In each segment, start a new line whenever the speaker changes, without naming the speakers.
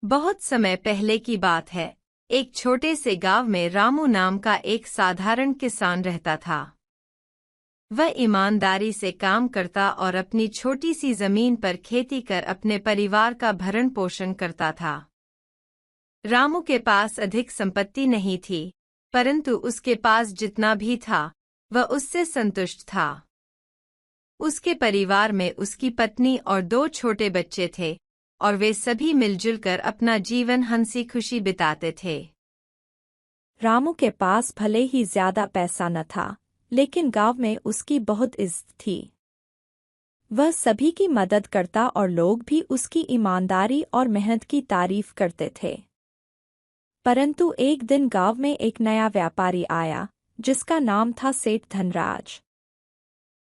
बहुत समय पहले की बात है। एक छोटे से गांव में रामू नाम का एक साधारण किसान रहता था। वह ईमानदारी से काम करता और अपनी छोटी सी जमीन पर खेती कर अपने परिवार का भरण पोषण करता था। रामू के पास अधिक संपत्ति नहीं थी, परंतु उसके पास जितना भी था वह उससे संतुष्ट था। उसके परिवार में उसकी पत्नी और 2 छोटे बच्चे थे और वे सभी मिलजुल कर अपना जीवन हंसी खुशी बिताते थे।
रामू के पास भले ही ज्यादा पैसा न था, लेकिन गांव में उसकी बहुत इज्जत थी। वह सभी की मदद करता और लोग भी उसकी ईमानदारी और मेहनत की तारीफ करते थे। परंतु एक दिन गांव में एक नया व्यापारी आया, जिसका नाम था सेठ धनराज।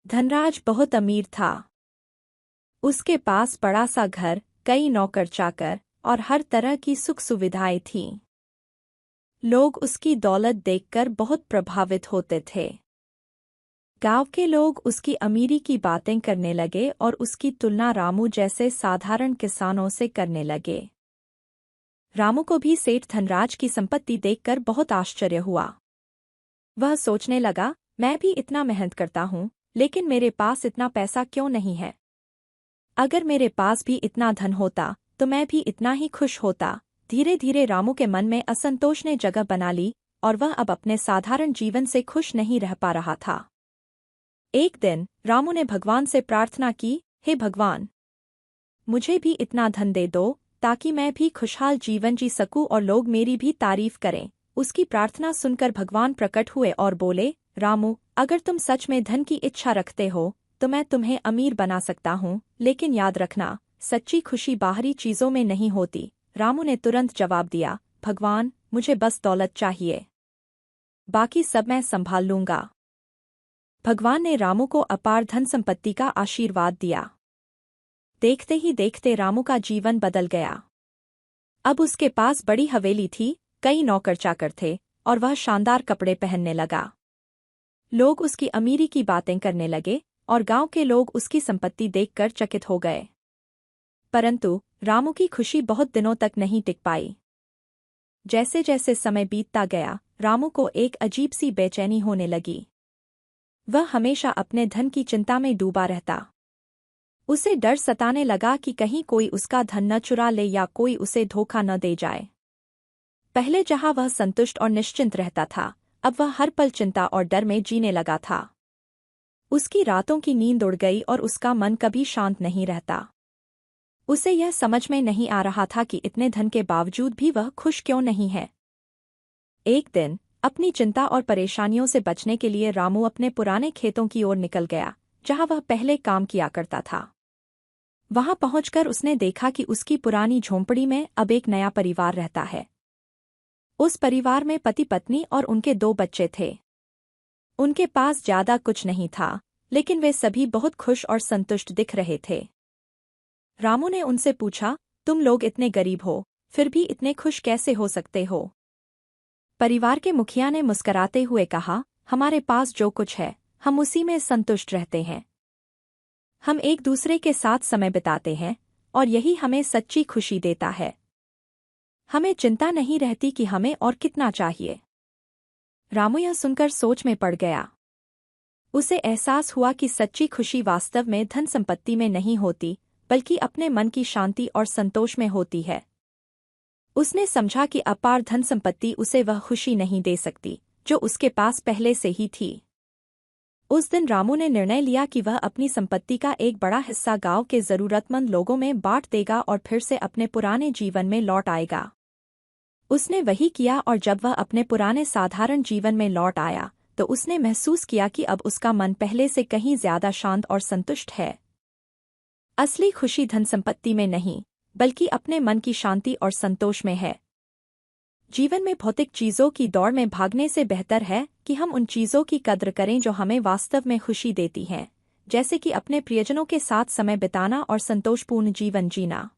धनराज बहुत अमीर था। उसके पास बड़ा सा घर, कई नौकर चाकर और हर तरह की सुख सुविधाएं थीं। लोग उसकी दौलत देखकर बहुत प्रभावित होते थे। गांव के लोग उसकी अमीरी की बातें करने लगे और उसकी तुलना रामू जैसे साधारण किसानों से करने लगे। रामू को भी सेठ धनराज की संपत्ति देखकर बहुत आश्चर्य हुआ। वह सोचने लगा, मैं भी इतना मेहनत करता हूँ, लेकिन मेरे पास इतना पैसा क्यों नहीं है? अगर मेरे पास भी इतना धन होता तो मैं भी इतना ही खुश होता। धीरे धीरे रामू के मन में असंतोष ने जगह बना ली और वह अब अपने साधारण जीवन से खुश नहीं रह पा रहा था। एक दिन रामू ने भगवान से प्रार्थना की, हे भगवान, मुझे भी इतना धन दे दो ताकि मैं भी खुशहाल जीवन जी सकूं और लोग मेरी भी तारीफ करें। उसकी प्रार्थना सुनकर भगवान प्रकट हुए और बोले, रामू, अगर तुम सच में धन की इच्छा रखते हो तो मैं तुम्हें अमीर बना सकता हूँ, लेकिन याद रखना, सच्ची खुशी बाहरी चीजों में नहीं होती। रामू ने तुरंत जवाब दिया, भगवान, मुझे बस दौलत चाहिए, बाकी सब मैं संभाल लूंगा। भगवान ने रामू को अपार धन संपत्ति का आशीर्वाद दिया। देखते ही देखते रामू का जीवन बदल गया। अब उसके पास बड़ी हवेली थी, कई नौकर चाकर थे और वह शानदार कपड़े पहनने लगा। लोग उसकी अमीरी की बातें करने लगे और गांव के लोग उसकी संपत्ति देखकर चकित हो गए। परंतु रामू की खुशी बहुत दिनों तक नहीं टिक पाई। जैसे जैसे समय बीतता गया, रामू को एक अजीब सी बेचैनी होने लगी। वह हमेशा अपने धन की चिंता में डूबा रहता। उसे डर सताने लगा कि कहीं कोई उसका धन न चुरा ले या कोई उसे धोखा न दे जाए। पहले जहां वह संतुष्ट और निश्चिंत रहता था, अब वह हर पल चिंता और डर में जीने लगा था। उसकी रातों की नींद उड़ गई और उसका मन कभी शांत नहीं रहता। उसे यह समझ में नहीं आ रहा था कि इतने धन के बावजूद भी वह खुश क्यों नहीं है। एक दिन अपनी चिंता और परेशानियों से बचने के लिए रामू अपने पुराने खेतों की ओर निकल गया, जहां वह पहले काम किया करता था। वहां पहुंचकर उसने देखा कि उसकी पुरानी झोंपड़ी में अब एक नया परिवार रहता है। उस परिवार में पति पत्नी और उनके 2 बच्चे थे। उनके पास ज्यादा कुछ नहीं था, लेकिन वे सभी बहुत खुश और संतुष्ट दिख रहे थे। रामू ने उनसे पूछा, तुम लोग इतने गरीब हो, फिर भी इतने खुश कैसे हो सकते हो? परिवार के मुखिया ने मुस्कराते हुए कहा, हमारे पास जो कुछ है, हम उसी में संतुष्ट रहते हैं। हम एक दूसरे के साथ समय बिताते हैं और यही हमें सच्ची खुशी देता है। हमें चिंता नहीं रहती कि हमें और कितना चाहिए। रामू यह सुनकर सोच में पड़ गया। उसे एहसास हुआ कि सच्ची खुशी वास्तव में धन संपत्ति में नहीं होती, बल्कि अपने मन की शांति और संतोष में होती है। उसने समझा कि अपार धन संपत्ति उसे वह खुशी नहीं दे सकती जो उसके पास पहले से ही थी। उस दिन रामू ने निर्णय लिया कि वह अपनी संपत्ति का एक बड़ा हिस्सा गांव के जरूरतमंद लोगों में बांट देगा और फिर से अपने पुराने जीवन में लौट आएगा। उसने वही किया और जब वह अपने पुराने साधारण जीवन में लौट आया तो उसने महसूस किया कि अब उसका मन पहले से कहीं ज्यादा शांत और संतुष्ट है। असली खुशी धन संपत्ति में नहीं, बल्कि अपने मन की शांति और संतोष में है। जीवन में भौतिक चीजों की दौड़ में भागने से बेहतर है कि हम उन चीजों की कद्र करें जो हमें वास्तव में खुशी देती हैं, जैसे कि अपने प्रियजनों के साथ समय बिताना और संतोषपूर्ण जीवन जीना।